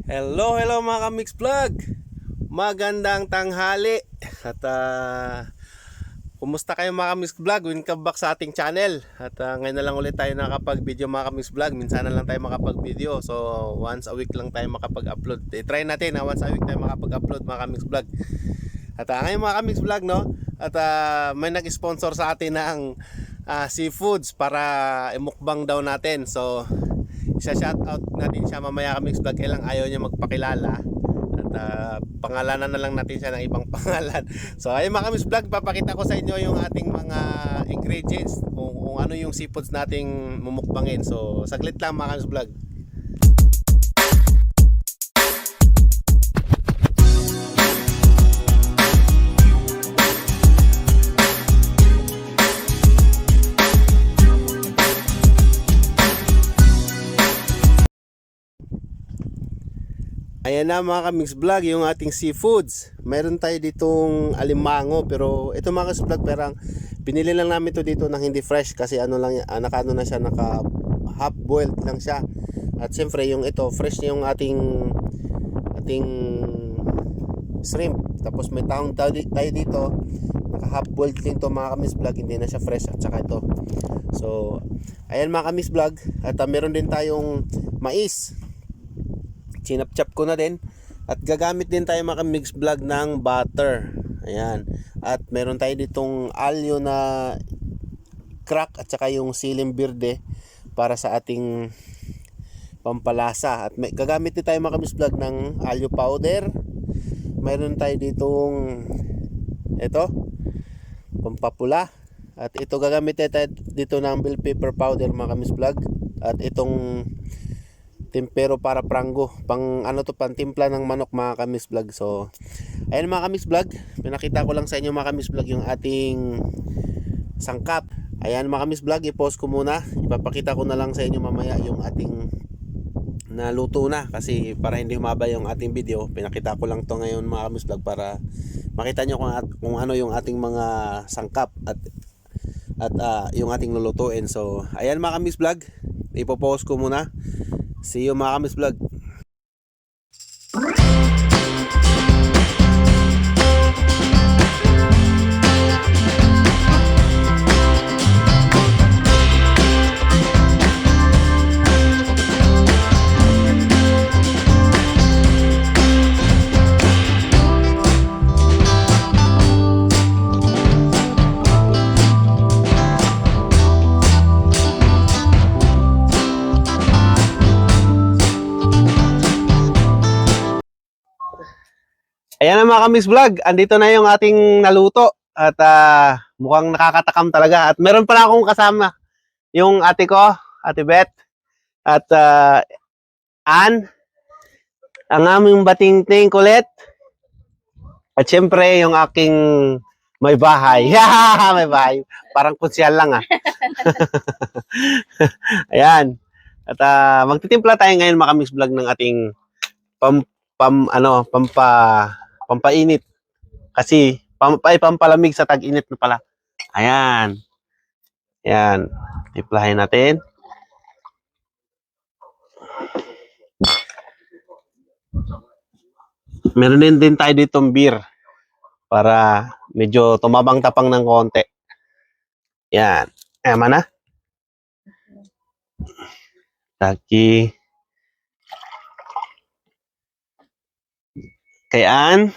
Hello mga ka-Mix Vlog. Magandang tanghali. At kumusta kayo mga ka-Mix Vlog? Welcome back sa ating channel. At ngayon na lang ulit tayo nakapag-video mga ka-Mix Vlog. Minsan na lang tayo makapag-video. So once a week lang tayo makapag-upload. Try natin na once a week tayo makapag-upload mga ka-Mix Vlog. At ngayon mga ka-Mix Vlog, no? At may nag-sponsor sa atin ng seafoods para imukbang daw natin. So isa-shoutout natin siya mamaya ka-Mix Vlog. Kailang ayaw niya magpakilala. At pangalanan na lang natin siya ng ibang pangalan. So ayun mga ka-Mix Vlog, papakita ko sa inyo yung ating mga ingredients, kung ano yung seafoods nating mumukbangin. So saglit lang mga ka-Mix Vlog. Ayan na mga ka-Mix Vlog, yung ating seafoods. Mayroon tayo ditong alimango, pero ito mga ka-Mix Vlog, perang binili lang namin to dito ng hindi fresh kasi ano lang, naka half boiled lang siya. At siyempre yung ito fresh yung ating shrimp. Tapos may taong tayo dito, naka half boiled din to mga ka-Mix Vlog, hindi na siya fresh. At saka ito. So ayan mga ka-Mix Vlog, at meron din tayong mais. Chinap-chap ko na din. At gagamit din tayo mga ka-Mix Vlog ng butter. Ayan. At meron tayo ditong alyo na crack at saka yung siling berde para sa ating pampalasa. At gagamit din tayo mga ka-Mix Vlog ng alyo powder. Meron tayo ditong ito, pampapula. At ito gagamit tayo dito ng bell pepper powder mga ka-Mix Vlog. At itong tempero para pranggo, pang ano to, pang timpla ng manok mga ka-Mix Vlog. So ayun mga ka-Mix Vlog, pinakita ko lang sa inyo mga ka-Mix Vlog yung ating sangkap. Ayan mga ka-Mix Vlog, i-pause ko muna, ipapakita ko na lang sa inyo mamaya yung ating naluto na, kasi para hindi humaba yung ating video, pinakita ko lang to ngayon mga ka-Mix Vlog para makita nyo kung ano yung ating mga sangkap at yung ating lulutuin. So ayan mga ka-Mix Vlog, ipo-pause ko muna. See you mga ka-Mix Vlog. Ayan na mga ka-Mix Vlog, andito na yung ating naluto at mukhang nakakatakam talaga. At meron pala akong kasama, yung ate ko, Ate Beth, at Ann, ang aming batingting kulit, at syempre yung aking may bahay. May bahay, parang kunsyal lang Ayan, at magtitimpla tayo ngayon mga ka-Mix Vlog ng ating pampainit. Kasi pampalamig sa tag-init na pala. Ayan. Ayan. Timplahin natin. Meron din tayo ditong beer para medyo tumabang-tapang ng konti. Ayan. Ayan man na. Taki. Kayaan.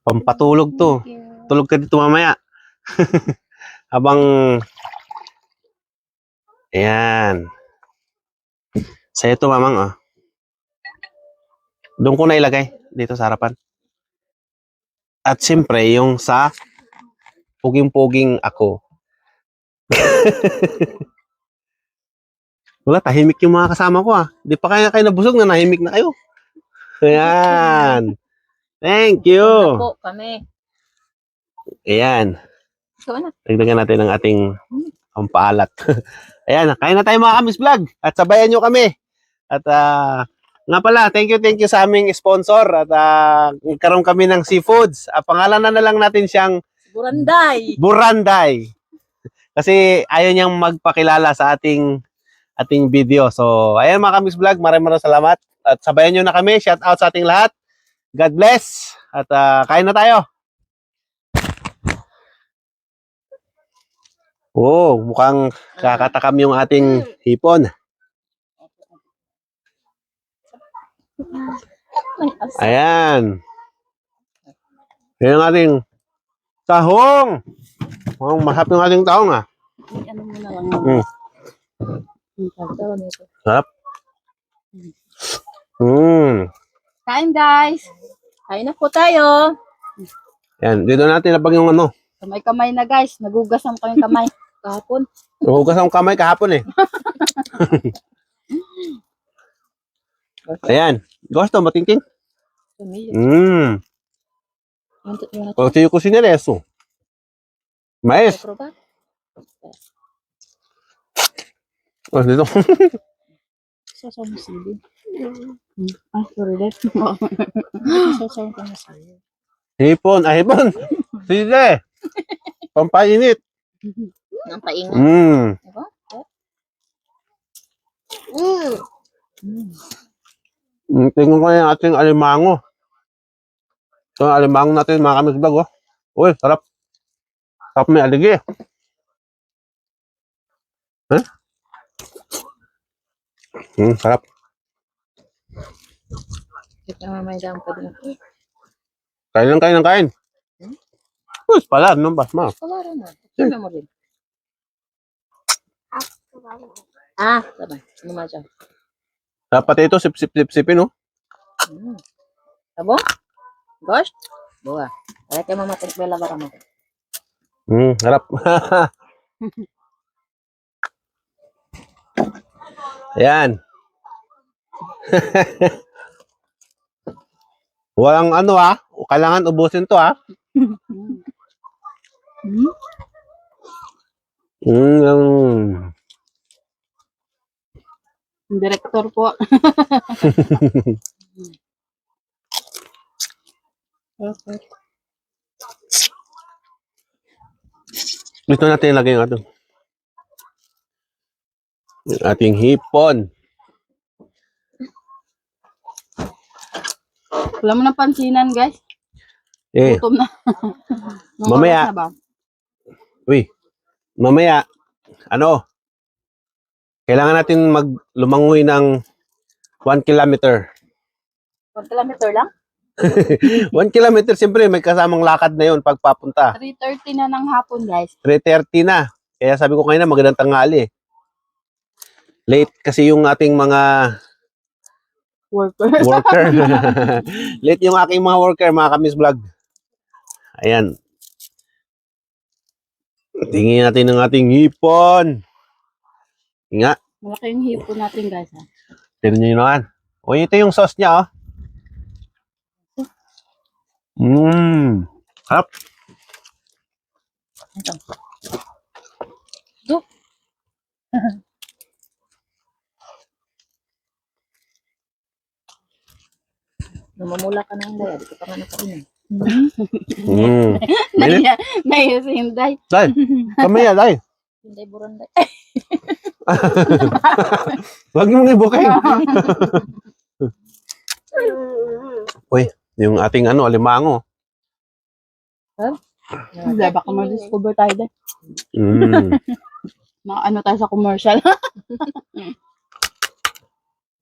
Pampatulog to. Tulog ka dito mamaya. Habang ayan. Sa ito mamang doon ko na ilagay dito sa harapan. At siyempre yung sa puging-puging ako. Wala, tahimik yung mga kasama ko Di pa kayo nabusog na nahimik na kayo. Ayan. Thank you. Po kami. Ayan. So, ano? Dagdagan natin ang ating pampaalat. Ayan, kain na tayo mga ka-Mix Vlog. At sabayan nyo kami. At nga pala, thank you sa aming sponsor. At nagkaroon kami ng seafoods. Pangalanan na lang natin siyang Buranday. Buranday. Kasi ayaw niyang magpakilala sa ating ating video. So, ayan mga Kamix Vlog, maraming salamat. At sabayan nyo na kami. Shout out sa ating lahat. God bless. At kain na tayo. Oh, mukhang kakatakam yung ating hipon. Ayan. Yan ang ating tahong. Oh, masarap yung ating tahong ah. Ano mo na lang. Mm. Tawag nito. Sarap. Mm. Kain guys. Kain na po tayo. Yan, dito natin labag yung ano. Kamay-kamay na guys. Nagugasam kami kamay. Kahapon. Hugas ang kamay kahapon eh. Ayan. Gusto, matingting? Mm. Pag cucina de eso. Mais. Oh, dito. Sasaw mo sili. Ah, sorry guys. Sasaw ko na sili. Hipon. Ah, hipon. Sige. Pampainit. Ang paingat. Mm. Diba? Tingnan ko yung ating alimango. Ito ang alimango natin, mga Kamix Vlog. Oh. Uy, sarap. Sarap may aligi. Huh? Sarap. Ito mamay dang pa din. Kain lang, kain lang, kain. Uy, pala, nung basma. Kalaro mo. Sino mo rin? Ah, sabay. Ano ma dyan? Dapat ito, sip-sipin, oh. Sabong? Gosh? Buwa. Kaya kayo mamating bela ba mo? Harap. Ayan. Walang ano kailangan ubusin to Direktor po. Okay. Dito natin ilagay yung ating hipon. Wala mo ng pansinan, guys. Eh, Gutom na. Mamaya. Na ba? Uy, mamaya, kailangan natin lumangoy ng 1 kilometer. 1 kilometer lang? 1 kilometer, siyempre, may kasamang lakad na yun pagpapunta. 3:30 na ng hapon, guys. 3:30 na. Kaya sabi ko kanina, magandang tanghali. Late kasi yung ating mga worker. Late yung aking mga worker, mga Kamix Vlog. Ayan. Tingin natin ng ating hipon. Nga. Malaki yung hipo natin, guys. Ha? Tignan nyo yun naman. O, ito yung sauce niya, Harap. Ito. Do. Namamula ka na yung daya. Di ka pa nga nakainin. Naiya si Hinday. Day, kamaya, day. Hinday buranday. Huwag mong ibukin. Uy, yung ating alimango. Hindi, baka ma-discover tayo din. Ano tayo sa commercial.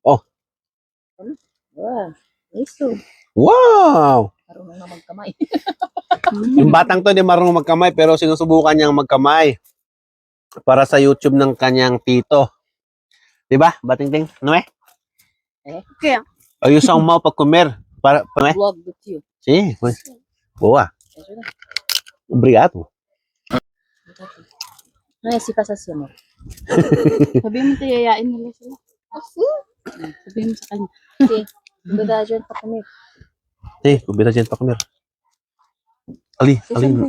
Oh. Wow. Iso. Wow! Marunong na magkamay. Yung batang to hindi marunong magkamay pero sinusubukan niyang magkamay para sa YouTube ng kanyang tito. Diba? Bating-ting? Ano eh? Kaya? Ayusaw mo pag comer. Para Vlog with you. Sí, pues. Boa. Obrigado. Ay, si Pasasya mo. Sabihin mo tiyayain nila sila. Sabihin mo sa kanya. Okay. Ganda dyan pa kami. Kubira dyan pa comer. Alin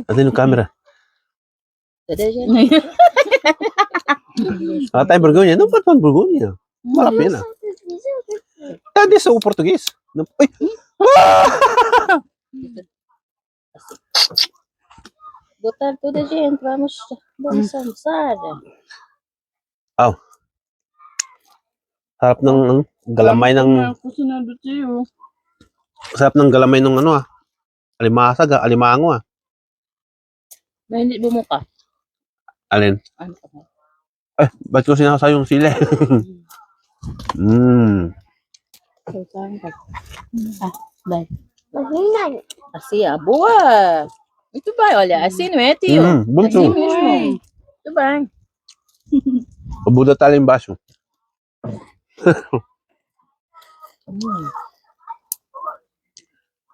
yung camera. Ganda dyan. Tayo Burgonya. Não pode Burgonya. Vale a pena. Cadê seu português? Uy! Botar toda gente, vamos almoçar. Oh. Sarap ng galamay ng sarap ng galamay ng ano alimasag alimango Na hindi bumuka. Alin? Ano ka ba? Ba't ko sinasa yung sili? So, saan ka? Dahil. Asi, buwa. Ito ba? Wala, asin, tiyo. Bunso. Asin mismo. Ito ba? Pabuda tayo yung baso.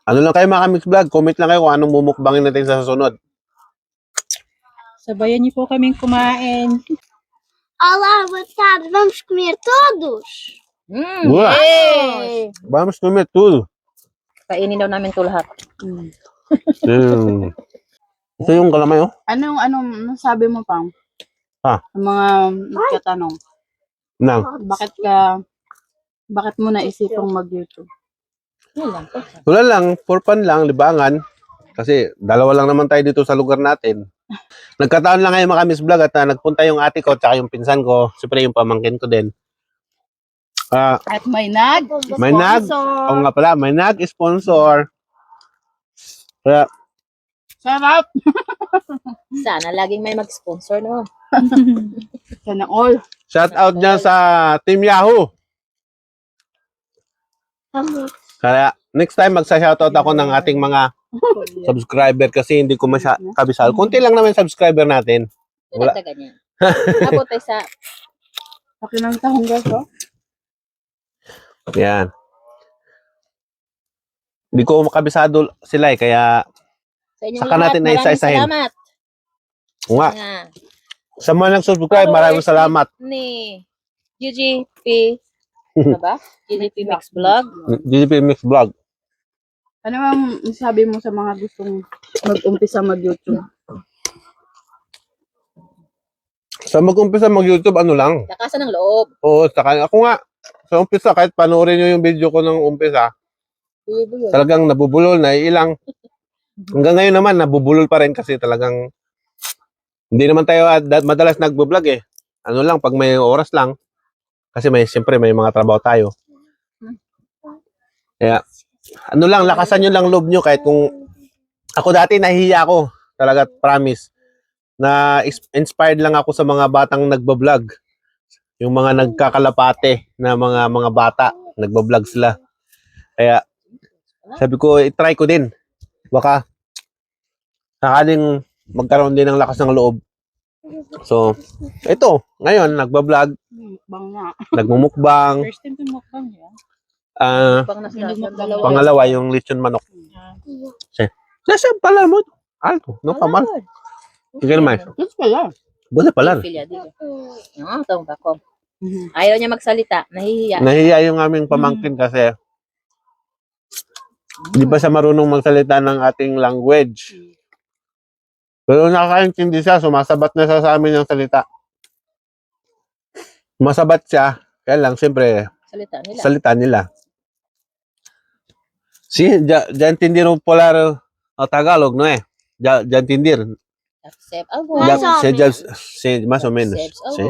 Ano lang kayo mga Kamix Vlog? Comment lang kayo kung anong mumukbangin natin sa susunod. Sabayan niyo po kaming kumain. Olá, boa tarde. Vamos comer todos? Uwa. Yay! Vamos comer tudo. Kainin daw namin ito lahat. Ito yung galamay Anong sabi mo, Pang? Ang mga nagkatanong. Nang. Bakit mo naisipang mag-YouTube? Wala lang, for fun lang, libangan. Kasi dalawa lang naman tayo dito sa lugar natin. Nagkataon lang ngayon mga Kamix Vlog at nagpunta yung ate ko at yung pinsan ko. Siyempre yung pamangkin ko din. At may nag. Oo nga pala, may nag-sponsor. Kaya, Sarap. Sana laging may mag-sponsor, no? Sana all. shout out dyan sa Team Yahoo. Kaya, next time magsa-shoutout ako ng ating mga subscriber kasi hindi ko kabisal. Kunti lang naman subscriber natin. Wala. Dagdagan niya. Abot tayo sa... Paki ng tahong gas, oh. Yan. Hindi ko makabisado sila kaya Sa inyong Saka lahat, natin na maraming isa-isahin. salamat. nga. Nga. Sa mga nag-subscribe, maraming salamat. Ni GGP, ano ba? GGP Mix Vlog. GGP Mix Vlog. Ano ang sabi mo sa mga gustong mag-umpisa mag-YouTube? Sa mag-umpisa mag-YouTube, ano lang. Lakasan ng loob. Oo, saka ako nga. Sa umpisa, kahit panoorin nyo yung video ko ng umpisa, talagang nabubulol, naiilang. Hanggang ngayon naman, nabubulol pa rin kasi talagang hindi naman tayo madalas nagbo-vlog eh. Ano lang, pag may oras lang. Kasi siyempre may mga trabaho tayo. Kaya, ano lang, lakasan nyo lang loob nyo kahit kung ako dati nahihiya ako. Talaga, promise. Na inspired lang ako sa mga batang nagbo-vlog. Yung mga nagkakalapate na mga bata, nagbo-vlog sila. Kaya, sabi ko, i-try ko din. Baka, sakaling magkaroon din ng lakas ng loob. So, ito, ngayon, nagbablog, Mukbang nga. nagmumukbang. First time to mukbang yan. Pang nasa dalawa. Pangalawa, yung lechon manok. Nasa pala mo? Alto, no kamal. Sige naman. Yes pala. Buti pala. Tawag ako. Ayaw niya magsalita. Nahihiya. Nahiya yung aming pamangkin kasi di ba siya marunong magsalita ng ating language. Pero nakakaintindi siya, sumasabat na siya sa amin yung salita. Sumasabat siya, kaya lang, siyempre, salita nila. Sí, ya entendieron polar Tagalog, ¿no es? Ya entendieron. Sí, más o menos. Sí,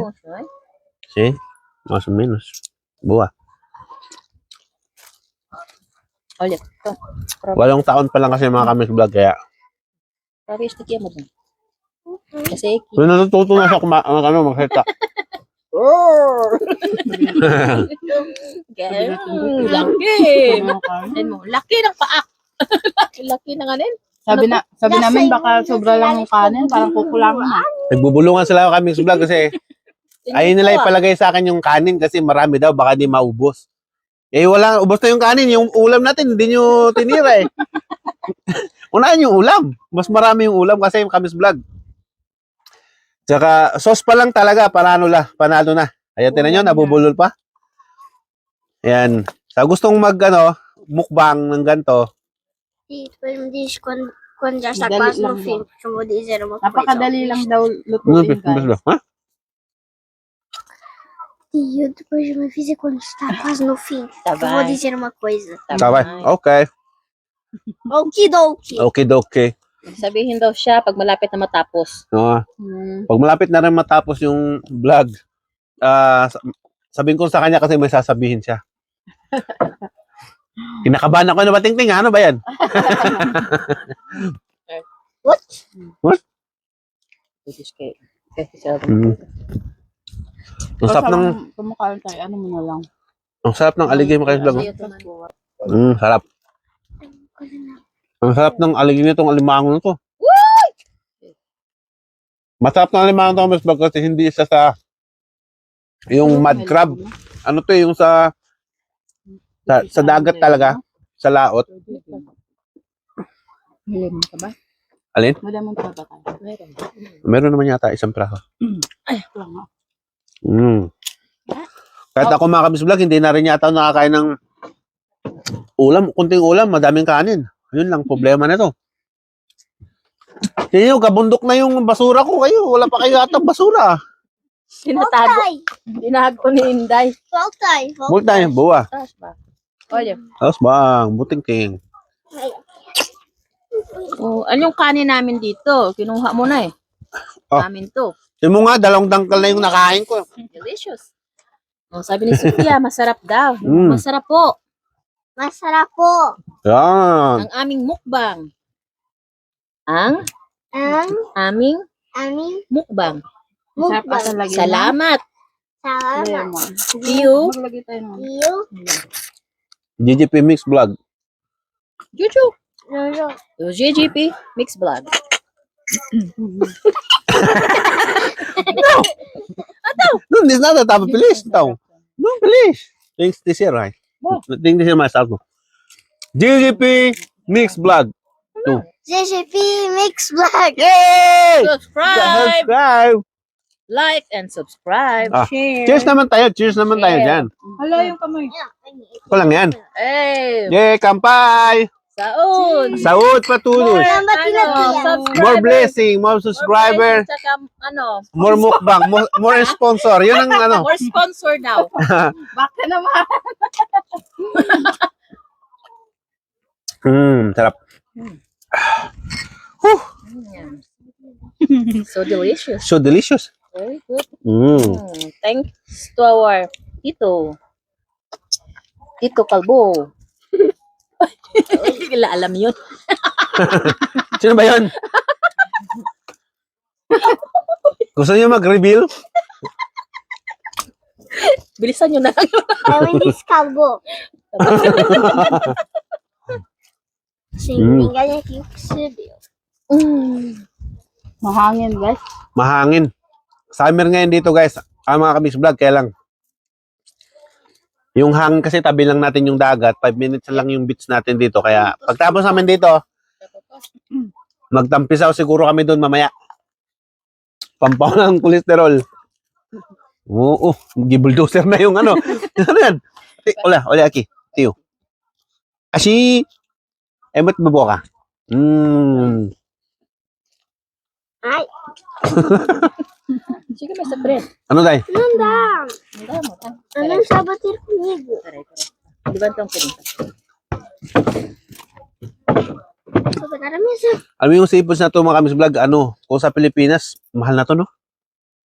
sí, más o menos. Buwa. Ulit. 8 taon pa lang kasi mga Kamix Vlog, kaya Grabe, sticky mo dun. Kasi, so, natututo na siya magsalita. laki. Laki ng paak. Laki ng anin. Sabi namin baka sobra lang yung kanin, parang kukulangan na. Nagbubulungan sila mga Kamix Vlog kasi ayun nila ipalagay sa akin yung kanin kasi marami daw, baka di maubos. Eh wala, ubos na yung kanin, yung ulam natin, hindi nyo tinira eh. Unahin yung ulam. Mas marami yung ulam kasi yung Kamix Vlog. Tsaka sauce pa lang talaga, panalo na. Ayan, tinan nyo, nabubulol pa. Ayan. Sa gustong mukbang ng ganito, E depois me diz quando já está Dali quase no lang fim, daw. porque eu vou dizer uma coisa. Napakadali lang daw lutuin, guys. ha? E depois me avisa quando está quase no fim. Tá Eu vou bem. dizer uma coisa. Sabay. Okay. Okidoki. Okay. Sabihin daw siya pag malapit na matapos. Pag malapit na rin matapos yung vlog, sabihin ko sa kanya kasi may sasabihin siya. Kinakabahan ako na ba, Tingting? Ano ba yan? What? Mm. Ang sarap ng, Kumakain tayo, ano mo na lang. ang sarap ng aligay mo kayo vlog. Sarap. Ang sarap ng aligay nitong alimango nito. Masarap ng alimango nito, mas vlog, kasi hindi isa sa yung mud crab. Ano to, yung sa dagat talaga, sa laot. Hilim ka ba? Alin? Madamang pa ba tayo? Meron naman yata isang praso. Ay, wala nga. Kahit ako mga kabis vlog, hindi na rin yata ako nakakain ng ulam. Kunting ulam, madaming kanin. Yun lang problema nito. Tingnan nyo, kabundok na yung basura ko kayo. Wala pa kayo yata basura. Tinatago. Voltay. Tinago ni Inday. Voltay. Multa yung buwa. Taas ba? Oye. Tapos bang, buting-ting. Oh, ano yung kanin namin dito? Kinuha mo na eh. Ah. Namin to. Yung mo nga, dalawang dangkal na yung nakain ko. Delicious. Oh, sabi ni Sophia, masarap daw. Mm. Masarap po. Masarap po. Yan. Ang aming mukbang. Ang Ang aming aming mukbang. Masarap mukbang. ata lagi. Salamat. Salamat. Lemon. You. Maglagay tayo ng You. GGP Mix Vlog. Juju. Lolo. Yung GGP Mix Vlog. No, this not the top please. No, please. Thanks this year, right? Thanks this year, myself. GGP Mix Vlog. JJP Mix Vlog. Yay! Subscribe, Subscribe! like, and subscribe. Ah. share. Cheers naman tayo. Cheers naman tayo Yeah. dyan. Hala, yung kamay. Ko lang yan. Hey, Yay, kampay! saon. Saud patuloy. Salamat pinagyan. subscribers. More blessing, more subscriber, Tsaka, ano, more mukbang, more sponsor. Yun ang ano. more sponsor daw. Baka naman. Sarap. So delicious. So delicious. Very good. Thanks to our Tito. Tito Kalbo. Kila alam yun. Sino ba yun? Gusto niyo mag-reveal? Bilisan nyo na lang. Ewan diskalbo. Singing ganyan kiksubiyo. Mahangin, guys. Mahangin. Summer ngayon dito guys. Ang mga kamis vlog, kaya lang. Yung hangin kasi tabi lang natin yung dagat. 5 minutes lang yung beach natin dito. Kaya pagtapos namin dito, magtampisaw siguro kami doon mamaya. Pampaw ng kolesterol. Oo, gibuldoser na yung ano. Ano yan? Wala, Aki. Tiyo. Ashi, emot babuha ka. Ay, Sige, may sabret. Ano day? nandam. Ang mo. Anong sabatir comigo? Di ba itong pinita? Sabatar mo sa... Alam mo yung seafoods na to mga kamis vlog, ano, kung sa Pilipinas, mahal na to, no?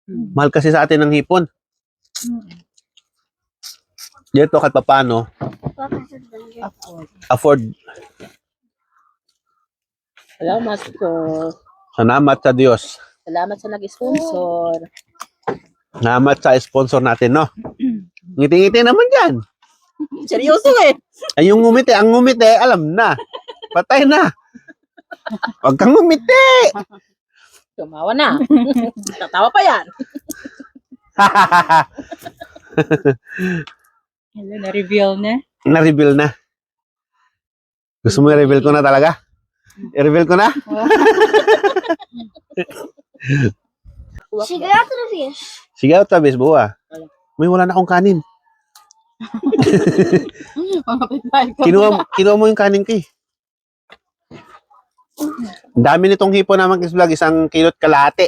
Mahal kasi sa atin ng hipon. Dito kahit paano, afford. Salamat po. Salamat sa Diyos. Salamat sa nag-sponsor. Salamat sa sponsor natin, no? Ngiti-ngiti naman dyan. Seryoso eh. Ay, yung ngumiti, ang ngumiti, alam na. Patay na. Huwag kang ngumiti. Tumawa na. Tatawa pa yan. Hello, na-reveal na. Na-reveal na. Gusto mo i-reveal ko na talaga? I-reveal ko na? Sigurado na fish. Sige, tabis, buwa. May wala na akong kanin. Kinuha mo yung kanin ko eh. Ang dami nitong hipon naman kis vlog, 1 kilot kalahati.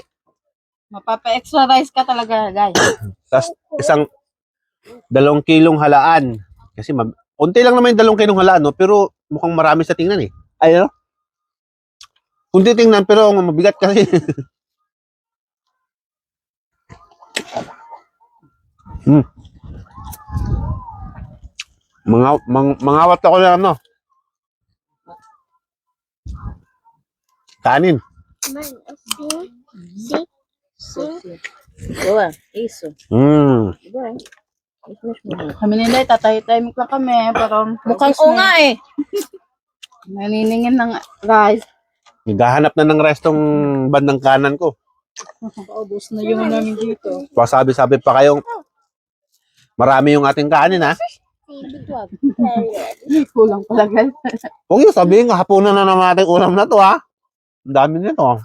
Mapapa-extra rice ka talaga, guys. Tapos isang 2 kilong halaan. Kasi konti lang naman yung 2 kilong halaan, no? Pero mukhang marami sa tingnan eh. Ay, no? Kunti tingnan, pero mabigat kasi. Mangawat ako ng ano. Kanin. Man, see? Diba? Iso. Diba? Kami nila, tatay-tahimik lang kami. Pero Mukhang o nga eh. naniningin ng rice. Naghahanap na ng restong bandang kanan ko. Paubos na yung namin dito. Pasabi-sabi pa kayong marami yung ating kanin, ha? Kulang pala guys. Huwag yung sabihin, hapunan na naman ating ulam na to, ha? Ang dami nito.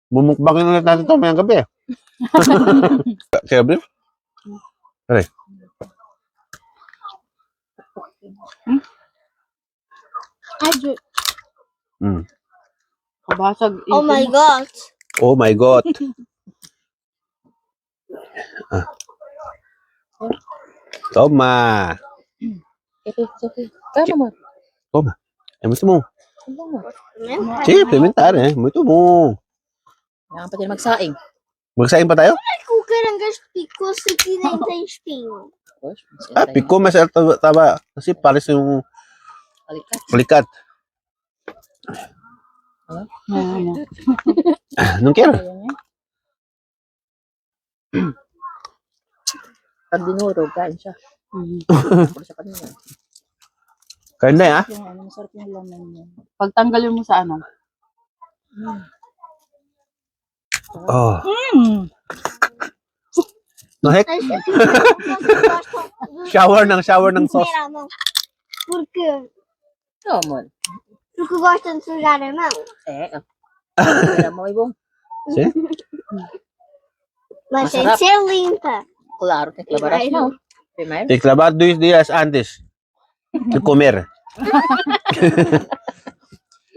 Bumukbangin ulit natin ito mayang gabi. Kaya, Bri? Aray. Ay, Mm. kabasag. Oh my god. Oh my God. Toma. Ito, okay. Kaya mo. É muito bom. Man, Sim, implementar, é muito bom. Kailangan pa din magsaing. Magsaing pa tayo? o caranguejo picou-se aqui nem tem espinho. Ah, picou, mas ela tava assim, parece um Balikat. balikat. Não quero. Pag dinurog, kain siya. Pag siya kanina. Kain na, ha? Yung ano, masarap yung laman niya. Pagtanggalin mo sa ano? Oh. No heck? As pessoas Shower ng sauce. sujar a mão. Porque, No, amor. porque gostam de sujar a mão. Eh, Kaya mo ibong. Sim? Mas tem Masarap. que ser limpa. Claro, tem que lavar as mãos. Primeiro. Tem que lavar 2 dias antes de comer.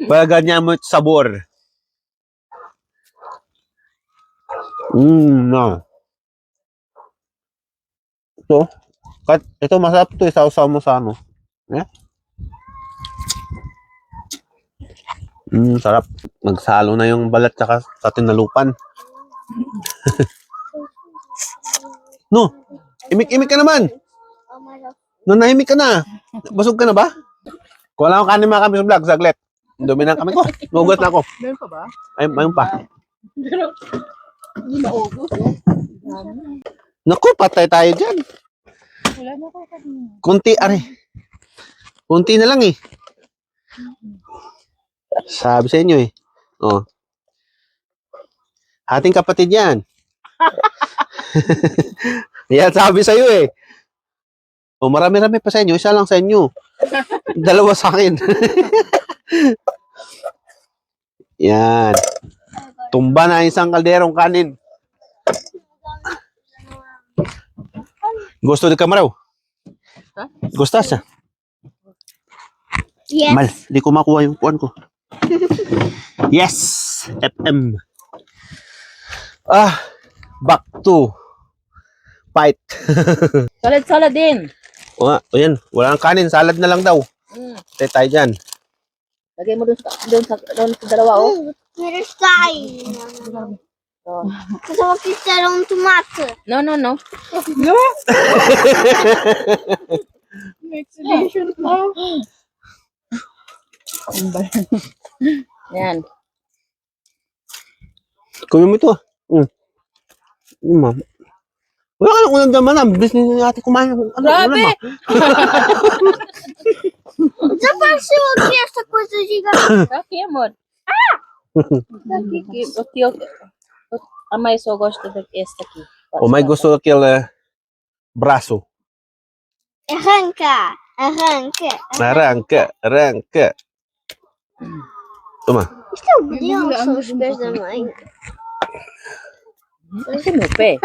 Para ganhar muito sabor. No. Ito masarap to, isaw-saw mo sa ano. Eh? Sarap. Nagsalo na yung balat tsaka sa tinalupan. No, imik-imik ka naman. Oh my god. No, nahimik ka na. Busog ka na ba? Kung wala akong kanin mga kami sa vlog, saglit. Dumi na kami ko. Nugot na ako. Meron pa ba? Ay, mayroon pa. Hindi maubos. Naku, patay tayo dyan. Wala na kayo kanina. Kunti, are. Kunti na lang eh. Sabi sa inyo eh. Oh. Ating kapatid yan. Yan sabi sa'yo eh. O marami-rami pa sa inyo. Isa lang sa inyo. Dalawa sa akin. Yan. Tumba na isang kalderong kanin. Gusto di kamaraw? Gustas siya? Yes. Mal, di ko makuha yung kuwan ko. Yes! FM. Back to fight. Salad din. O nga, o yan. Walang kanin, salad na lang daw. Tay tayo dyan. Lagay mo doon sa dalawa, oh. Quero sair. Mas eu quis ter tomate. No. Exhibition pa. Yan. Kunin mo ito. Ma'am. Wala ka lang unang daman. Ang bilis ni ate kumain. Ano, Grabe! Desapareceu aqui essa coisa gigante. Aqui, amor. Aqui, a mãe só gosta desta aqui. O may gusto aquele braço. Arranca. Arranca. Arranca. Toma. Isto é o Deus, são os pés da mãe. Esse é meu pé.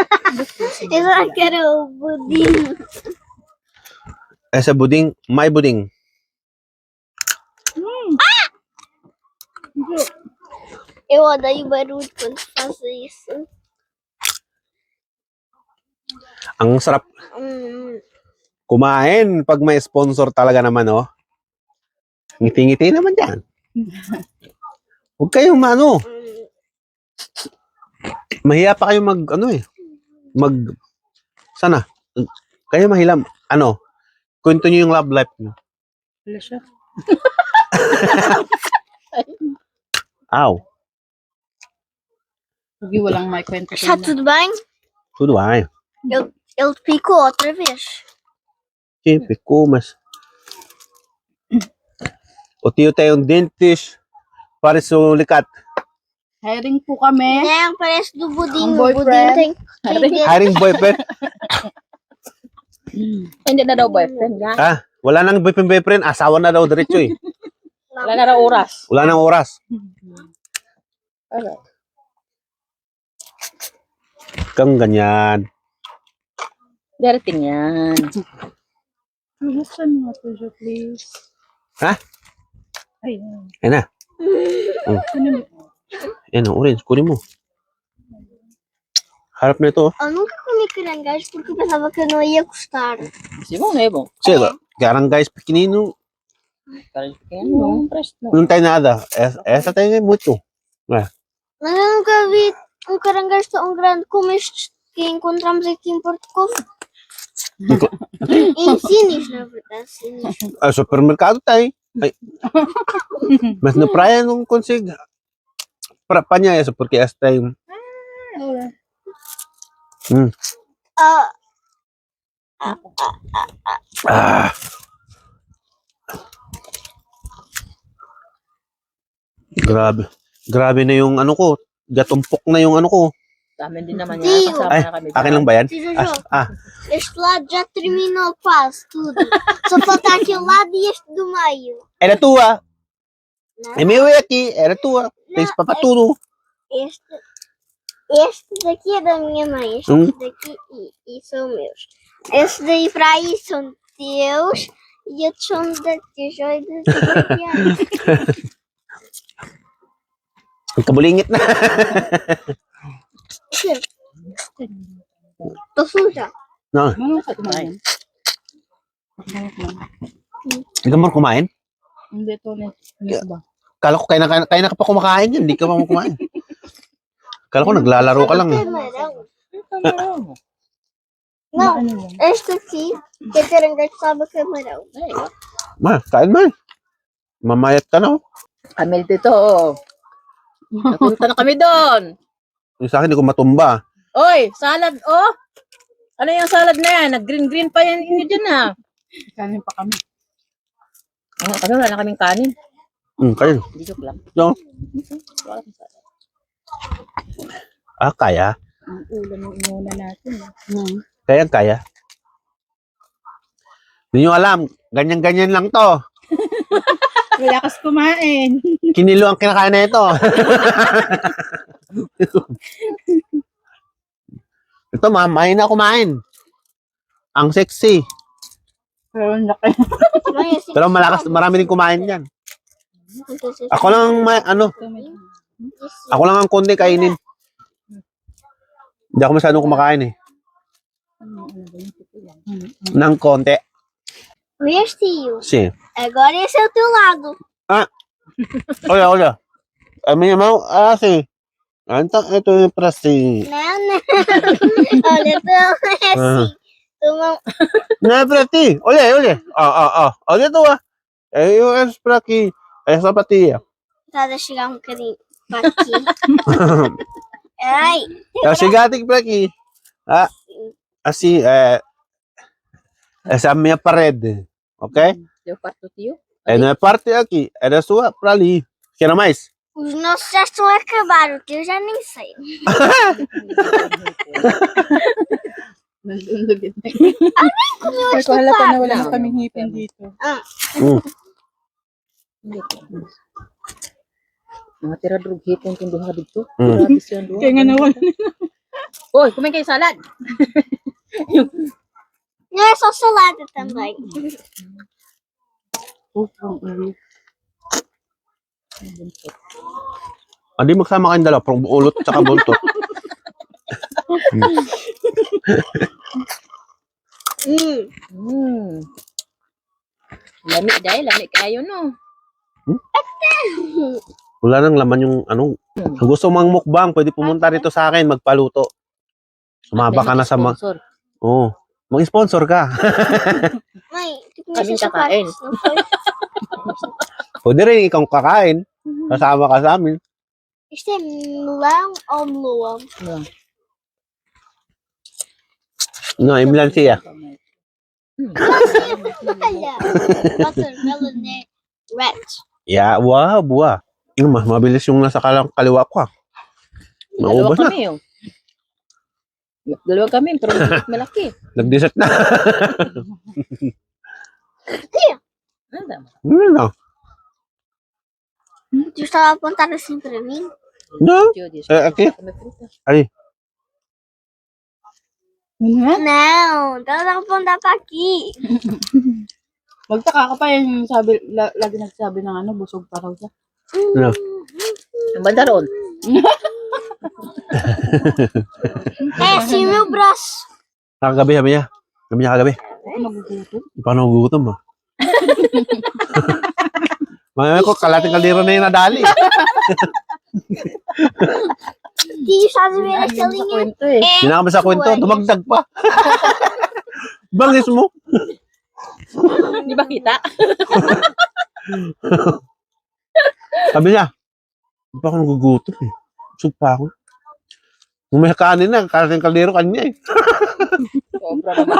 Eu só quero o budinho. Essa buding, may buding. Eu odeio barulho quando faço isso. Ang sarap kumain pag may sponsor talaga naman, oh. Ngiti-ngiti naman yan. Huwag kayong mahiya pa kayo sana. Kayo mahilam. Ano? Kwento niyo yung love life niyo. Wala siya. Aw. Huwag walang may kwento Está sa inyo. tudo bem? Tudo bem. Ele picou outra vez. Siyempre ko, mas... O tiyo tayong dentist para sa likat. Hiring po kami. Não, parece do Budinho. Um O Budinho boyfriend. tem dente. Hiring boyfriend. Hindi na daw boyfriend niya. Ah, wala nang boyfriend. Asawa na daw diretso eh. Wala na raw oras. Wala nang oras. Okay. Kang ganyan. Darating yan. Listen mo to siya, please. Ha? Ayun. Yan na. Yan ang orange. Kunin mo. Harap na ito. Eu nunca comi caranguejo porque eu pensava que eu não ia gostar. Si Bong na Bong. Kasi, karang guys, pequenino. Não, presta não. Não tem nada. Essa tem muito. Mas eu nunca vi um caranguejo tão grande como estes que encontramos aqui em Porto Covo. Em Sinis, na verdade. Sinis. Ah, supermercado tem. Ay. Mas na praia não consigo. Para niya eso porque esta tem. Ah, Ah. Grabe. Grabe na yung ano ko. Gatumpok na yung ano ko. Dami din naman Tio. yan. Kasama Ay, na kami. akin lang ba yan? Tio Jojo, Ah, este lado já terminou quase tudo. Só falta aquele lado e este do meio. era tua. Não, É meu aqui. Era tua. Tens para tudo. este daqui é da minha mãe. Este daqui e são meus. Esses daí para aí são teus. E outros são da tia Jo e da tia Diana. Kabulingit na. Tô suja. No. Ano ka kumain? Hindi ka mo kumain? Hindi to na. Ano ba? Kala ko kaya na ka pa kumakain yan. Hindi ka pa kumain. Kala ko naglalaro ka lang. Eh. Camarão. Não, este aqui que é caranguejo sabe camarão. Ma, kain man. Mamayat ka na. Oh. Kami dito. Napunta na kami doon. Yung sa akin, hindi ko matumba. Oy, salad, oh. Ano yung salad na yan? Nag-green-green pa yan inyo dyan, ah. Kanin pa kami. Oh, kasi wala na kaming kanin. Kain. Hindi joke lang. No? Wala kaming salad. Ah, kaya. Ang ulam yung inuna natin. Kaya. Hindi nyo alam. Ganyan-ganyan lang to. Wala kas kumain. Kinilo ang kinakain na ito. Ito, may na kumain. Ang sexy. Pero ang laki. Pero malakas, marami din kumain yan. Ako lang ako lang ang konti kainin. Hindi ako masyadong kumakain eh. Nang konti. Vês, tio? Sim. Agora esse é o teu lado. Olha. A minha mão, sim. Então, ito yung para si. Não, não. Olha, então é assim. Tua mão. Não é para ti. Olha. Olha tua. Eu acho para aqui. É só para ti. Estás a chegar um bocadinho para aqui. Ai. Eu chegar até para aqui. Ah, assim, essa é a minha parede. Ok? Yung kwarto, tiyo. É não é parte aqui. É da sua para ali. Quer mais? Os nossos já estão a acabar. O teu já nem sei. Nandun na gitna. Comeu Ay, este ko halata na lado. wala na kaming ngipin dito. Mga tira drug hipon kung duha dito. Mm. Grabe siya doon. Kaya nga nawala. Oy, kumain kayo salad. Não é só salada também. Hindi magsama kayong dalawa. Puro ulot at saka buntot. Lamig dahil, lamig kayo, no? Wala nang laman yung ano. Kung gusto mang mukbang, pwede pumunta rito sa akin, magpaluto. Sumaba ka na sa Sponsor. Oo. Mag-sponsor ka. May, Kaming kakain. Pwede rin ikaw kakain. Kasama ka sa amin. İşte mlam omluam. No, imlan siya. Hala. Watermelon red. Yeah, wow, buwa. Mas mabilis yung nasa kaliwa ko. Dalawa Maubos na. kami, oh. Dalawa kami, pero malaki. Nag-dessert na. Ano? Ano? Tu estava a apontar assim para mim? No? Diyos. Aqui? Aí. Não, estava a apontar para aqui. Magtaka ka pa yung sabi, lagi nagsabi ng ano, busog pa raw siya. No. Ang banda roon. É assim meu braço. Kagabi, sabi niya. Sabi niya kagabi. Ako nagugutom. Paano gugutom mo? Mamaya ko, kalating kaldero na yung nadali. Hindi sabi mo na sa Sa linya. kwento eh. Pinakama sa kwento, dumagdag pa. Bangis mo. Di ba kita? Sabi niya, hindi pa ako nagugutom eh. Busog pa ako. Kung may kanin na, kalating kaldero kanya eh. Sobra naman.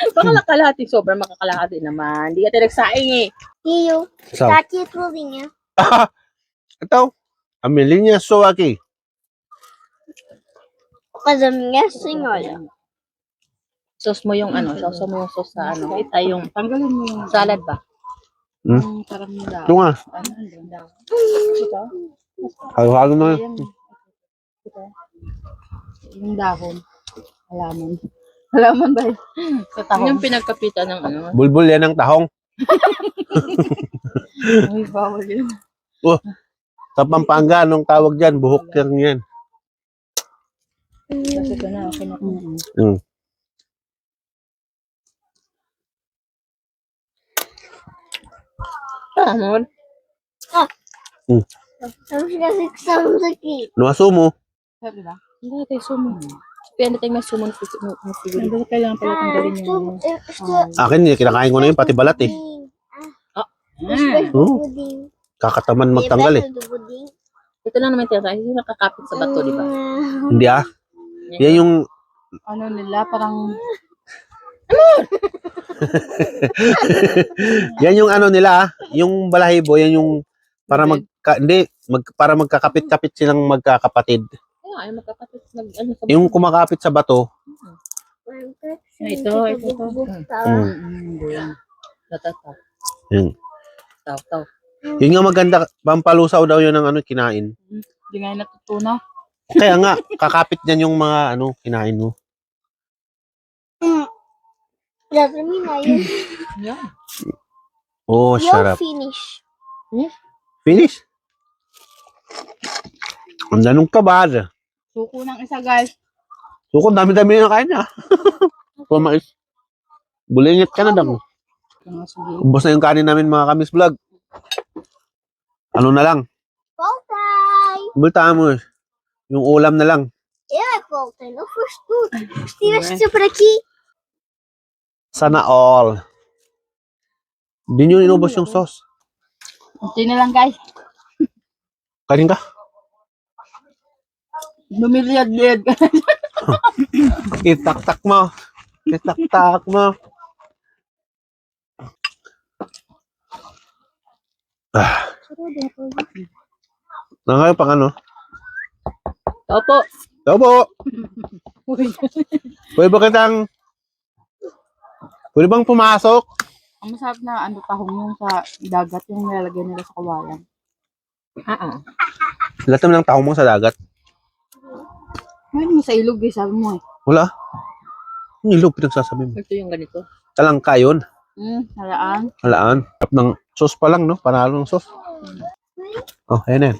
Baka kalahati, sobrang makakalahati naman. Hindi ka tinagsaing eh. Tio, So, tá aqui a tua linha. ito, a milinha sou aqui. Mas a minha senhora. Sauce mo yung ano, sauce mo yung sauce sa ano. Ito yung Tanggalin mo yung salad ba? yung parang nila. Ito nga, Ano, ganda. Ito? halo-halo na. Ayan. Ito. Yung dahon. Halaman. Halaman ba yun? Sa tahong. Yung pinagkapitan ng ano. Bulbul yan ng tahong. Uy, bawal yun. Sa Pampanga, anong tawag dyan? Buhok yan. Kasi ito na, okay na. Ah, amor. Vamos ver que estamos aqui. No asumo. Sabi ba? Hindi tayo sumo. Kaya natin may sumo na figure. Hindi kailangan pala tanggalin yung... Akin, kinakain ko na yun, pati balat eh. Buding. Kakataman magtanggal eh. Do buding. Ito lang naman tinatawag. Hindi nakakapit sa bato, di ba? Hindi ah. Yan yung, Ano nila, parang... yan yung ano nila ah. Yung balahibo, yan yung para para magkakapit-kapit silang magkakapatid. Kaya ayaw magkakapit. Ano, sa Yung kumakapit sa bato, Ito. Natataw. yun. Taw. Yun nga maganda, pampalusaw daw yun ng ano, kinain. Hindi nga yung natutunaw. Kaya nga, kakapit niyan yung mga ano, kinain mo. Já terminei. Yan. Oh, Eu sarap. finish. Finish? Ang danong kabad. Suko ng isa, guys. So, kung dami-dami na kain niya. Pumais. Bulingit ka na daw. Mga sige. Ubos na yung kanin namin mga kamis vlog. Ano na lang? Voltei. Bulta mo. Yung ulam na lang. Voltei. Não foste tu. Estiveste por aqui. Sana all. Hindi nyo inubos yung sauce. Unti na lang, guys. Kanin ka? Lumiliyad-liyad ka. Itak-tak mo. Itak-tak mo. Nangayo pang ano? Opo. Opo. Uy. Pwede bang pumasok? Ang masarap na ano, tahong yung sa dagat, yung nilalagay nila sa kawayan. Lahat naman ng tao mo sa dagat. Ngayon mo sa ilog eh, sabi mo eh. Wala. Yung ilog pinagsasabi mo. Ito yung ganito. Talangka yun. Halaan. Halaan. Tap ng sauce pa lang, no? Panalo ng sauce. Oh, ayan na yan.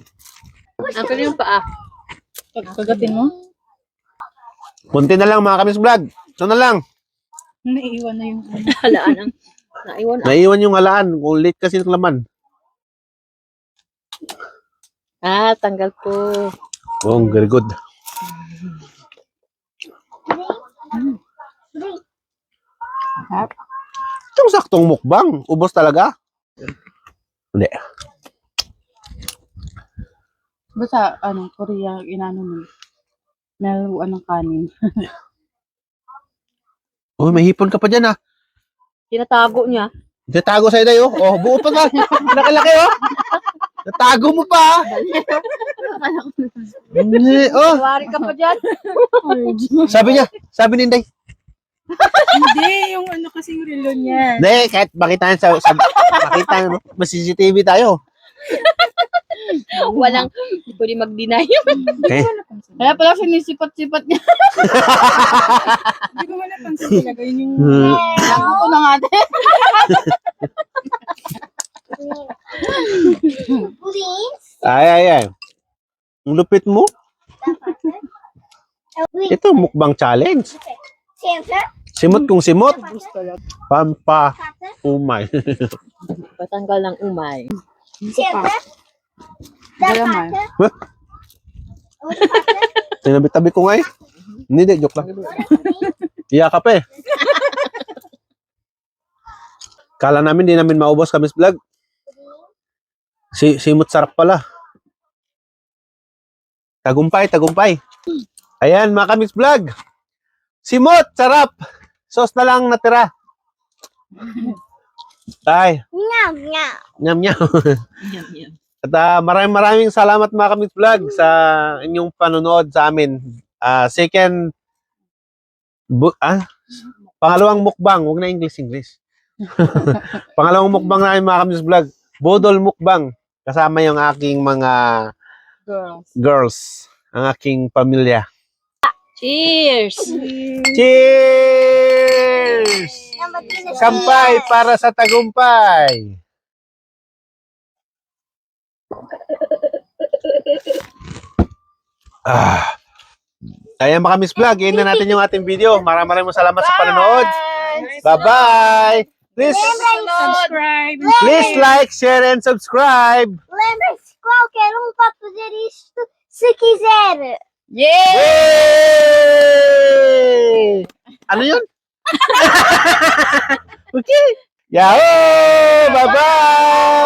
Ako yung paa. Kagatin mo. Kunti na lang mga kamis vlog. Ito na lang. Naiiwan na yung ano. Halaan ang naiwan. Naiwan yung halaan. Kung late kasi ng laman. Tanggal po. Oh, very good. Itong saktong mukbang. Ubos talaga. Hindi. Basta, Korea, inano mo. Naluan ng kanin. Oh, may hipon ka pa dyan, ah. Tinatago niya. Tatago sa'yo tayo. Oh, buo pa ka. Laki-laki, oh. Natago mo pa, ah. Hindi, oh. Wari ka pa dyan. Sabi ni Inday. Hindi, yung kasing relo niya. Hindi, kahit makita makita, no? Mas CCTV tayo. Walang, hindi pwede mag-deny. Okay. Kaya pala sinisipat-sipat niya. Hindi ko man napansin talaga. Yun yung naku ko na nga din. Please. Ay. Ang lupit mo. Ito, mukbang challenge. Siyempre. Simot kung simot. Pampa. Umay. Patanggal ng umay. Siyempre. Galamay. Tinabi-tabi ko nga eh. Hindi, joke lang. Iya ka pa eh. Kala namin, di namin maubos kami sa vlog. Simot sarap pala. Tagumpay. Ayan, mga kamis vlog. Simot, sarap. Sauce na lang natira. Ay, Meow, meow. nyam. At maraming salamat mga kamis vlog sa inyong panonood sa amin. Pangalawang mukbang, huwag na English. Pangalawang mukbang namin mga kamis vlog. Bodol mukbang. Kasama yung aking mga girls. Ang aking pamilya. Cheers! Cheers! Kampay para sa tagumpay. Ayan mga Miss Vlog, yun na natin yung ating video. Maraming salamat sa panonood. Bye-bye! Subscribe. Please like, share, and subscribe. Lembre-se qualquer pode fazer isto se quiser. Yay! Ano yun? Okay. Yahoo! Bye-bye!